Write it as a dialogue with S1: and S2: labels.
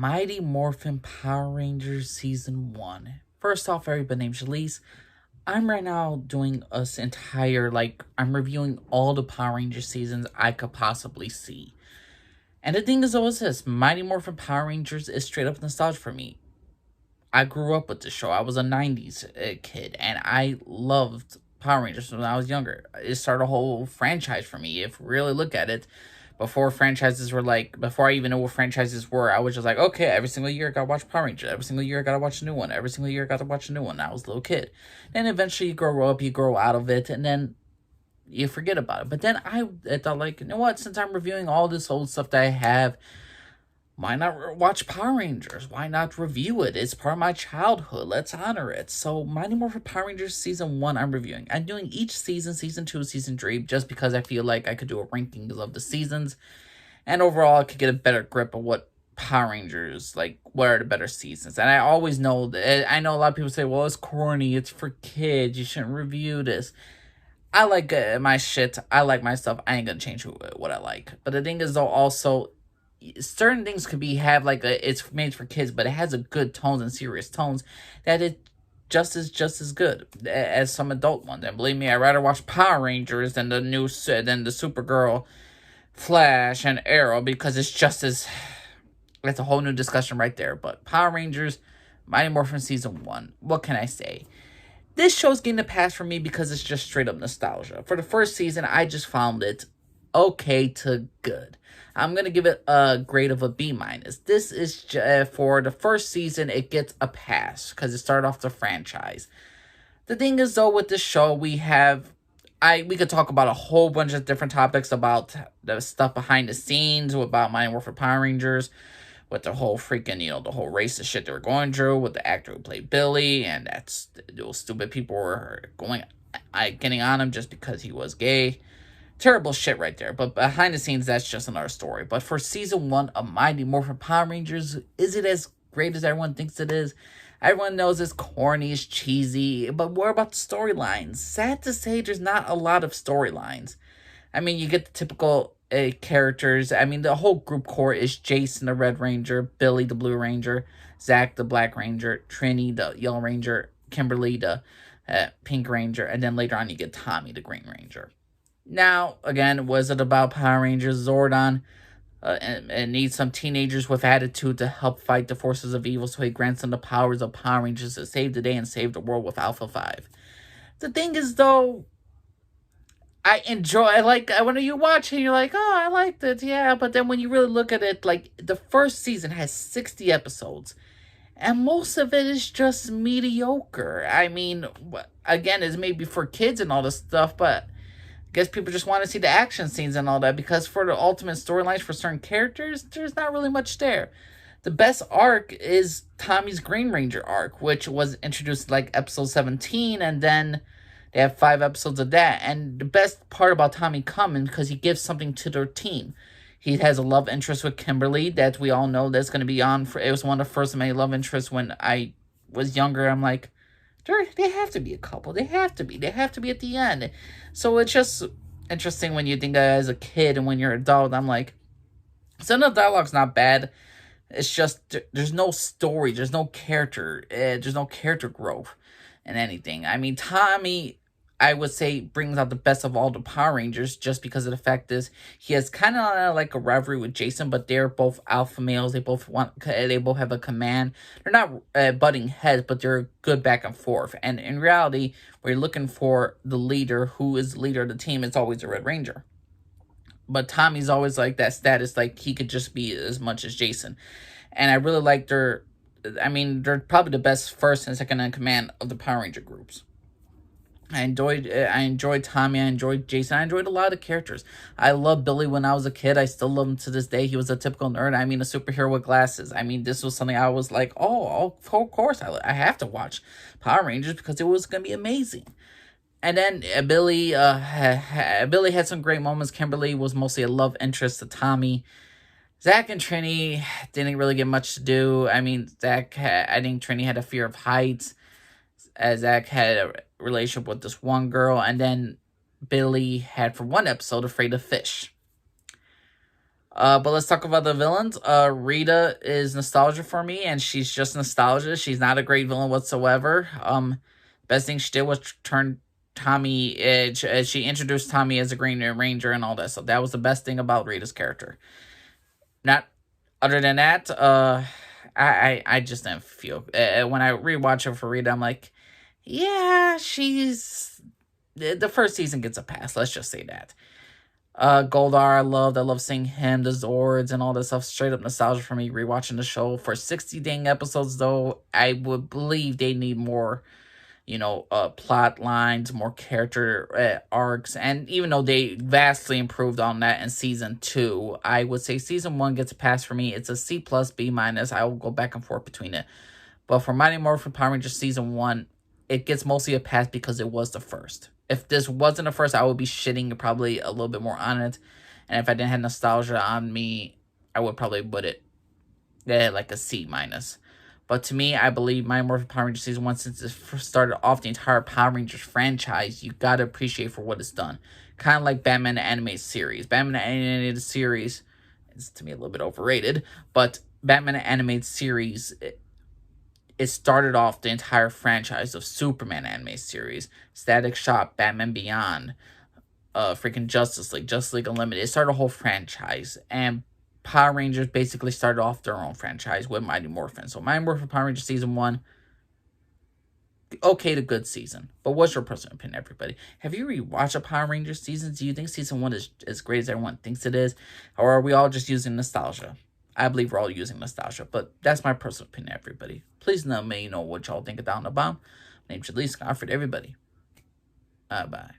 S1: Mighty Morphin Power Rangers Season 1. First off, everybody named Shalise. I'm right now doing this entire, I'm reviewing all the Power Rangers seasons I could possibly see. And the thing is always this, Mighty Morphin Power Rangers is straight up nostalgia for me. I grew up with the show. I was a 90s kid, and I loved Power Rangers when I was younger. It started a whole franchise for me, if you really look at it. Before I even know what franchises were, I was just like, okay, every single year I gotta watch Power Rangers. Every single year I gotta watch a new one. Every single year I gotta watch a new one. I was a little kid. Then eventually you grow up, you grow out of it, and then you forget about it. But then I thought, you know what? Since I'm reviewing all this old stuff that I have, why not watch Power Rangers? Why not review it? It's part of my childhood. Let's honor it. So, Mighty Morphin Power Rangers Season 1 I'm reviewing. I'm doing each season, Season 2, Season 3, just because I feel like I could do a rankings of the seasons. And overall, I could get a better grip of what Power Rangers, what are the better seasons. And I always know that, I know a lot of people say, well, it's corny, it's for kids, you shouldn't review this. I like my shit, I like my stuff, I ain't gonna change what I like. But the thing is, though, also, certain things could it's made for kids, but it has a good tones and serious tones that it just as good as some adult ones. And believe me, I'd rather watch Power Rangers than the Supergirl, Flash, and Arrow, because it's a whole new discussion right there. But Power Rangers, Mighty Morphin Season 1, what can I say? This show's getting a pass for me because it's just straight up nostalgia. For the first season, I just found it okay to good. I'm going to give it a grade of a B-. This is, for the first season, it gets a pass because it started off the franchise. The thing is, though, with this show, we could talk about a whole bunch of different topics about the stuff behind the scenes, about Mighty Morphin Power Rangers, with the whole freaking, the whole racist shit they were going through, with the actor who played Billy, and those stupid people were getting on him just because he was gay. Terrible shit right there. But behind the scenes, that's just another story. But for Season 1 of Mighty Morphin Power Rangers, is it as great as everyone thinks it is? Everyone knows it's corny, it's cheesy, but what about the storylines? Sad to say, there's not a lot of storylines. I mean, you get the typical characters. I mean, the whole group core is Jason, the Red Ranger, Billy, the Blue Ranger, Zach, the Black Ranger, Trini, the Yellow Ranger, Kimberly, the Pink Ranger, and then later on you get Tommy, the Green Ranger. Now, again, was it about Power Rangers Zordon? And needs some teenagers with attitude to help fight the forces of evil, so he grants them the powers of Power Rangers to save the day and save the world with Alpha 5. The thing is, though, when you watch it, you're like, oh, I liked it, yeah, but then when you really look at it, the first season has 60 episodes, and most of it is just mediocre. I mean, again, it's maybe for kids and all this stuff, but guess people just want to see the action scenes and all that, because for the ultimate storylines for certain characters, there's not really much there. The best arc is Tommy's Green Ranger arc, which was introduced episode 17, and then they have 5 episodes of that. And the best part about Tommy coming, because he gives something to their team. He has a love interest with Kimberly that we all know that's going to be on. It was one of the first of many love interests when I was younger. I'm like, they have to be a couple. They have to be at the end. So it's just interesting when you think that as a kid, and when you're an adult, I'm like, some of the dialogue's not bad. It's just, there's no story, there's no character growth in anything. I mean, Tommy, I would say, brings out the best of all the Power Rangers, just because of the fact is he has kind of like a rivalry with Jason, but they're both alpha males. They both have a command. They're not butting heads, but they're good back and forth. And in reality, we're looking for the leader. Who is the leader of the team? It's always the Red Ranger. But Tommy's always like that status, he could just be as much as Jason. And I really like they're probably the best first and second in command of the Power Ranger groups. I enjoyed Tommy, I enjoyed Jason, I enjoyed a lot of characters. I loved Billy when I was a kid, I still love him to this day. He was a typical nerd, a superhero with glasses. This was something I was like, oh, of course, I have to watch Power Rangers because it was going to be amazing. And then Billy had some great moments. Kimberly was mostly a love interest to Tommy. Zach and Trini didn't really get much to do. I think Trini had a fear of heights. Zach had a relationship with this one girl, and then Billy had, for one episode, afraid of fish. But let's talk about the villains. Rita is nostalgia for me, and she's just nostalgia. She's not a great villain whatsoever. Best thing she did was turn Tommy. She introduced Tommy as a Green Ranger and all that. So that was the best thing about Rita's character. Not other than that. I just didn't feel when I rewatch it for Rita. I'm like, yeah, she's the first season gets a pass. Let's just say that. Goldar, I love seeing him, the Zords, and all this stuff. Straight up nostalgia for me rewatching the show. For 60 dang episodes, though, I would believe they need more, plot lines, more character arcs. And even though they vastly improved on that in season 2, I would say season 1 gets a pass for me. It's a C plus, B minus. I will go back and forth between it. But for Mighty Morphin Power Rangers season 1, it gets mostly a pass because it was the first. If this wasn't the first, I would be shitting probably a little bit more on it. And if I didn't have nostalgia on me, I would probably put it like a C minus. But to me, I believe Mighty Morphin Power Rangers Season 1, since it started off the entire Power Rangers franchise, you gotta appreciate for what it's done. Kind of like Batman the Animated Series. Batman the Animated Series is, to me, a little bit overrated. But Batman the Animated Series, it started off the entire franchise of Superman animated series, Static Shock, Batman Beyond, freaking Justice League Unlimited. It started a whole franchise, and Power Rangers basically started off their own franchise with Mighty Morphin. So Mighty Morphin Power Rangers Season 1, okay to good season. But what's your personal opinion, everybody? Have you rewatched a Power Rangers season? Do you think Season 1 is as great as everyone thinks it is? Or are we all just using nostalgia? I believe we're all using nostalgia, but that's my personal opinion, everybody. Please let me know what y'all think down the bottom. My name's Elise. Offered everybody. Bye.